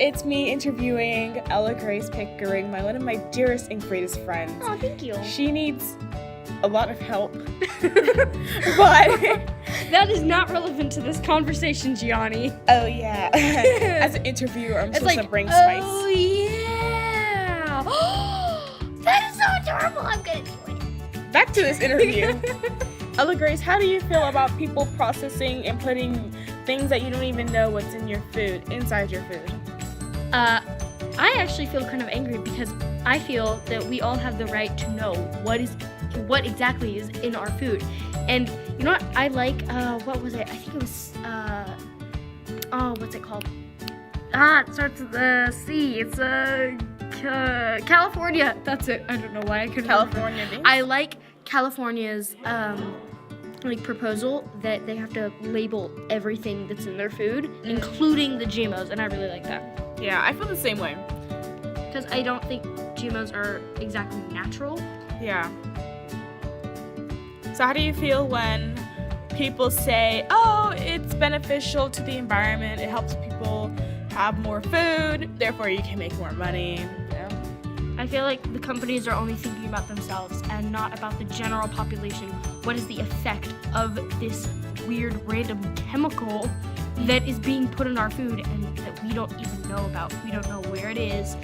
it's me interviewing Ella Grace Pickering, one of my dearest and greatest friends. Oh, thank you. She needs a lot of help, but that is not relevant to this conversation, Gianni. oh yeah, as an interviewer, I'm supposed to bring spice. Oh yeah, that is so adorable. I'm gonna do it. Back to this interview. Ella Grace, how do you feel about people processing and putting things that you don't even know what's in your food inside your food? I actually feel kind of angry because I feel that we all have the right to know what exactly is in our food. And you know what? I like, what was it? I think it was, what's it called? It starts with a C. It's, California. That's it. I don't know why I couldn't California remember. I like California's, proposal that they have to label everything that's in their food, including the GMOs, and I really like that. Yeah, I feel the same way. Because I don't think GMOs are exactly natural. Yeah. So how do you feel when people say, oh, it's beneficial to the environment, it helps people have more food, therefore you can make more money? Yeah. I feel like the companies are only thinking about themselves and not about the general population. What is the effect of this weird random chemical that is being put in our food and that we don't even know about? We don't know where it is,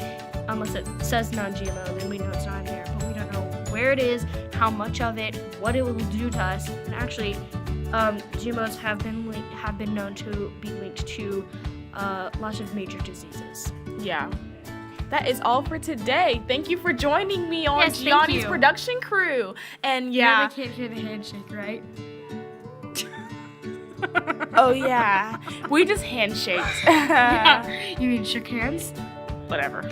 unless it says non-GMO, then we know it's not in there, but we don't know where it is, how much of it, what it will do to us. And actually, GMOs have been known to be linked to lots of major diseases. Yeah. That is all for today. Thank you for joining me on Yes, thank Gianni's you. production crew. And yeah. You can't hear the handshake, right? Oh yeah. We just handshaked. Yeah. You mean shook hands? Whatever.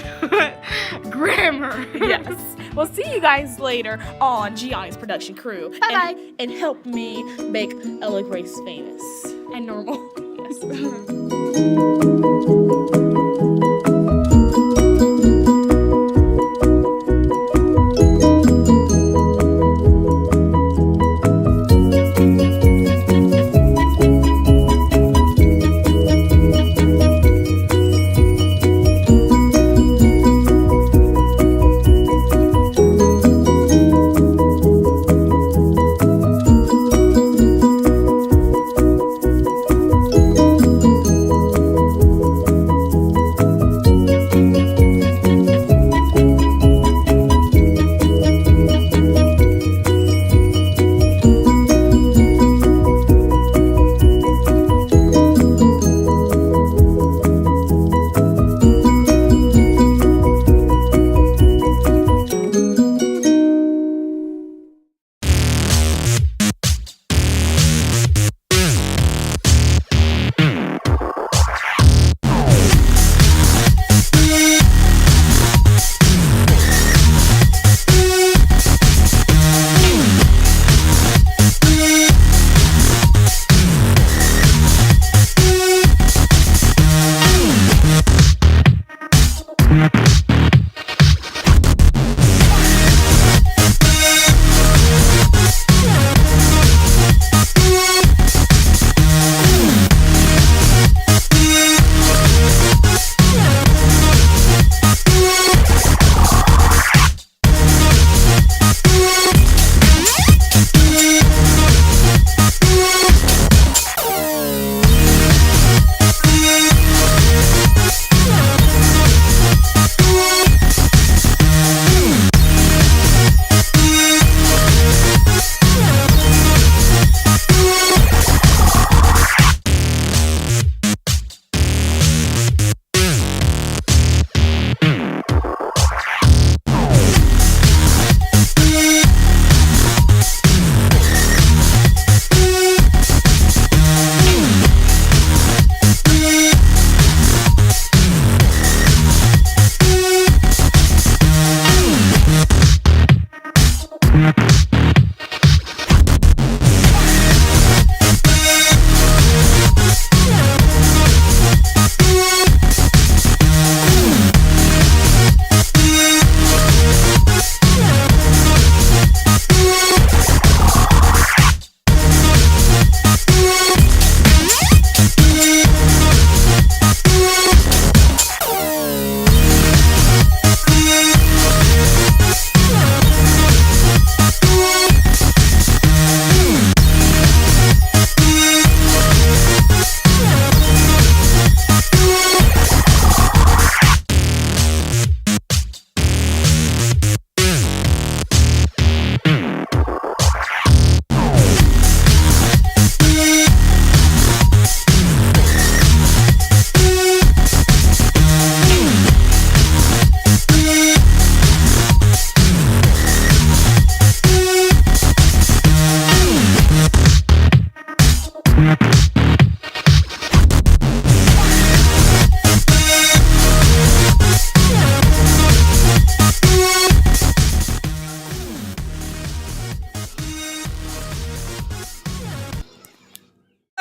Grammar. Yes. We'll see you guys later on Gianni's production crew. Bye-bye. And help me make Ella Grace famous. And normal. Yes.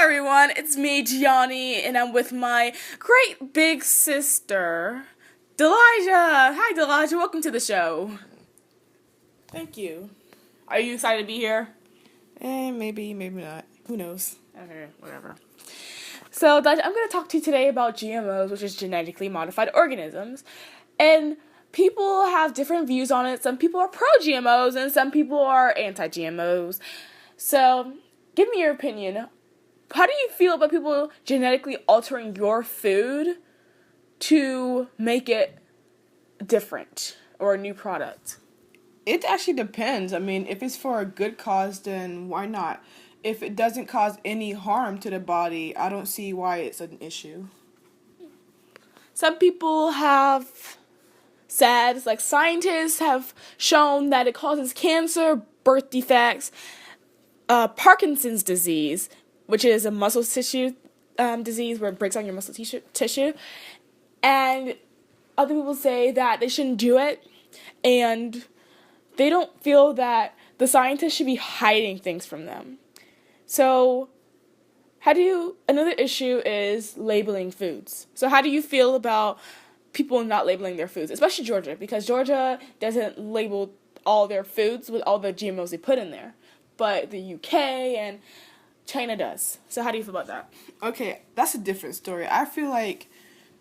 everyone, it's me, Gianni, and I'm with my great big sister, Delijah. Hi, Delijah. Welcome to the show. Thank you. Are you excited to be here? Maybe not. Who knows? Okay, whatever. So, Delijah, I'm going to talk to you today about GMOs, which is genetically modified organisms. And people have different views on it. Some people are pro-GMOs and some people are anti-GMOs. So, give me your opinion. How do you feel about people genetically altering your food to make it different or a new product? It actually depends. I mean, if it's for a good cause, then why not? If it doesn't cause any harm to the body, I don't see why it's an issue. Some people have said, like scientists have shown that it causes cancer, birth defects, Parkinson's disease, which is a muscle tissue disease where it breaks down your muscle tissue. And other people say that they shouldn't do it, and they don't feel that the scientists should be hiding things from them. So, another issue is labeling foods. So how do you feel about people not labeling their foods, especially Georgia, because Georgia doesn't label all their foods with all the GMOs they put in there, but the UK and China does. So how do you feel about that? Okay, that's a different story. I feel like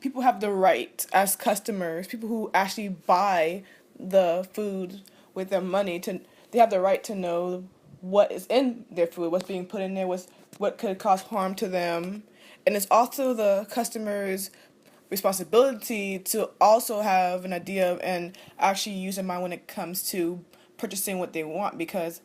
people have the right as customers, people who actually buy the food with their money, they have the right to know what is in their food, what's being put in there, what could cause harm to them. And it's also the customer's responsibility to also have an idea and actually use their mind when it comes to purchasing what they want, because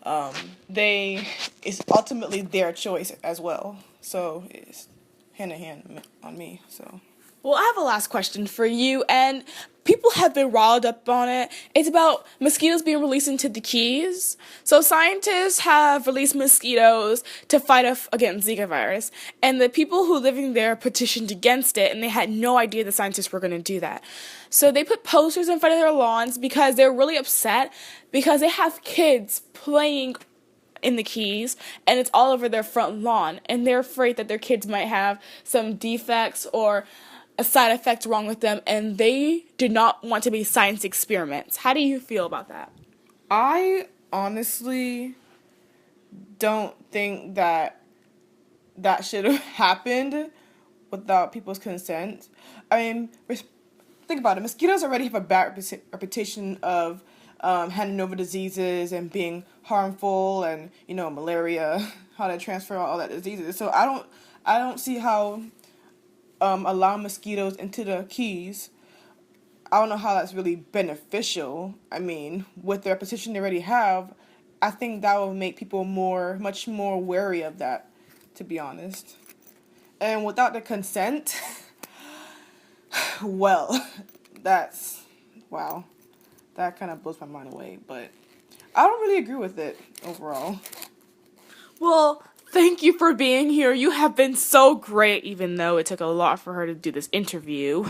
it's ultimately their choice as well. So it's hand in hand on me. So. Well, I have a last question for you, and people have been riled up on it. It's about mosquitoes being released into the Keys. So scientists have released mosquitoes to fight against Zika virus, and the people who living there petitioned against it, and they had no idea the scientists were going to do that. So they put posters in front of their lawns because they're really upset because they have kids playing in the Keys, and it's all over their front lawn, and they're afraid that their kids might have some defects or a side effect wrong with them, and they do not want to be science experiments. How do you feel about that? I honestly don't think that should have happened without people's consent. I mean, think about it. Mosquitoes already have a bad reputation of handing over diseases and being harmful, and malaria, how to transfer all that diseases. So I don't see how allow mosquitoes into the Keys. I don't know how that's really beneficial. I mean, with the reputation they already have, I think that will make people much more wary of that, to be honest. And without the consent, well, wow. That kind of blows my mind away, but I don't really agree with it overall. Well, thank you for being here. You have been so great, even though it took a lot for her to do this interview.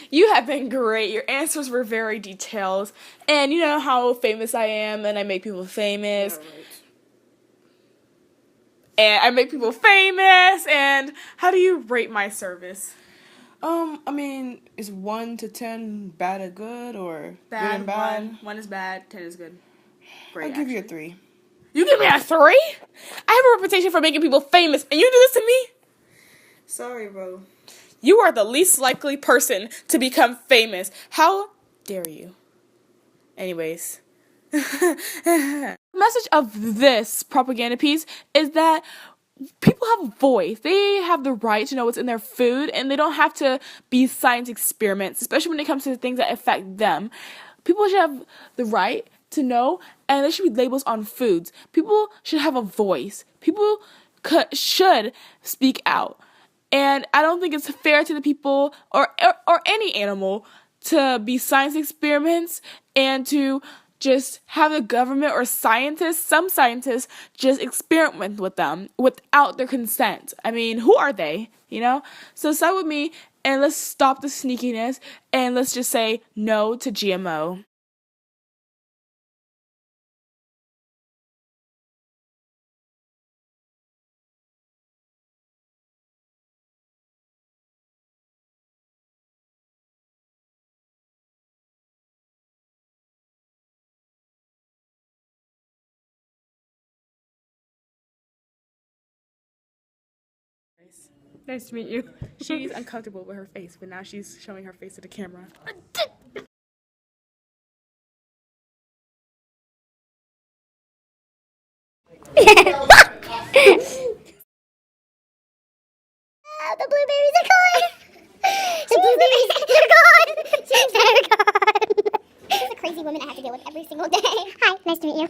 You have been great. Your answers were very detailed. And you know how famous I am, and I make people famous. Yeah, right. And I make people famous. And how do you rate my service? I mean, is 1 to 10 bad or good, or good and bad? 1 is bad, 10 is good. Great, I'll give you a 3. You give me a 3? I have a reputation for making people famous, and you do this to me? Sorry, bro. You are the least likely person to become famous. How dare you? Anyways. The message of this propaganda piece is that people have a voice. They have the right to know what's in their food, and they don't have to be science experiments, especially when it comes to things that affect them. People should have the right to know, and there should be labels on foods. People should have a voice. People should speak out. And I don't think it's fair to the people or any animal to be science experiments and to just have the government or some scientists just experiment with them without their consent. I mean, who are they, So side with me, and let's stop the sneakiness, and let's just say no to GMO. Nice to meet you. She's uncomfortable with her face, but now she's showing her face to the camera. The blueberries are gone. The blueberries are gone. They're gone. This is a crazy woman I have to deal with every single day. Hi, nice to meet you.